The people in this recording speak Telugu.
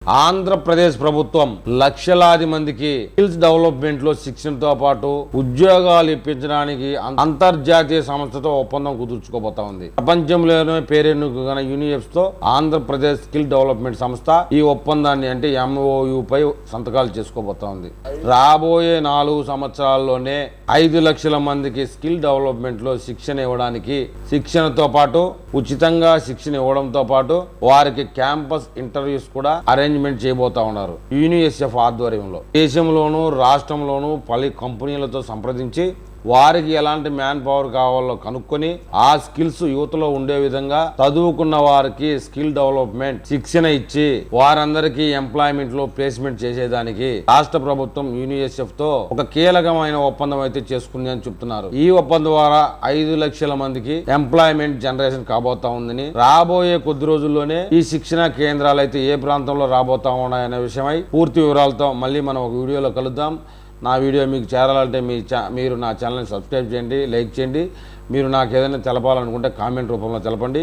ఆంధ్రప్రదేశ్ ప్రభుత్వం లక్షలాది మందికి స్కిల్స్ డెవలప్మెంట్ లో శిక్షణతో పాటు ఉద్యోగాలు ఇప్పించడానికి అంతర్జాతీయ సంస్థతో ఒప్పందం కుదుర్చుకోబోతా ఉంది. ప్రపంచంలోనే పేరెన్నికైన యూనిఎఫ్స్ తో ఆంధ్రప్రదేశ్ స్కిల్ డెవలప్మెంట్ సంస్థ ఈ ఒప్పందాన్ని అంటే MOU పై సంతకాలు చేసుకోబోతా ఉంది. రాబోయే 4 సంవత్సరాల్లోనే 5 లక్షల మందికి స్కిల్ డెవలప్మెంట్ లో శిక్షణ ఇవ్వడానికి, శిక్షణతో పాటు ఉచితంగా శిక్షణ ఇవ్వడంతో పాటు వారికి క్యాంపస్ ఇంటర్వ్యూస్ కూడా అరేంజ్మెంట్ చేయబోతా ఉన్నారు. UNICEF ఆధ్వర్యంలో దేశంలోనూ రాష్ట్రంలోనూ పలు కంపెనీలతో సంప్రదించి వారికి ఎలాంటి మ్యాన్ పవర్ కావాలో కనుక్కొని ఆ స్కిల్స్ యువతలో ఉండే విధంగా చదువుకున్న వారికి స్కిల్ డెవలప్మెంట్ శిక్షణ ఇచ్చి వారందరికీ ఎంప్లాయ్మెంట్ లో ప్లేస్మెంట్ చేసేదానికి రాష్ట్ర ప్రభుత్వం UNICEF తో ఒక కీలకమైన ఒప్పందం అయితే చేసుకుంది అని చెప్తున్నారు. ఈ ఒప్పందం ద్వారా 5 లక్షల మందికి ఎంప్లాయ్మెంట్ జనరేషన్ కాబోతా ఉందని, రాబోయే కొద్ది రోజుల్లోనే ఈ శిక్షణ కేంద్రాలు అయితే ఏ ప్రాంతంలో రాబోతా ఉన్నాయనే విషయమై పూర్తి వివరాలతో మళ్ళీ మనం ఒక వీడియోలో కలుద్దాం. నా వీడియో మీకు చేరాలంటే మీరు నా ఛానల్ని సబ్స్క్రైబ్ చేయండి, లైక్ చేయండి. మీరు నాకు ఏదైనా తెలపాలనుకుంటే కామెంట్ రూపంలో తెలపండి.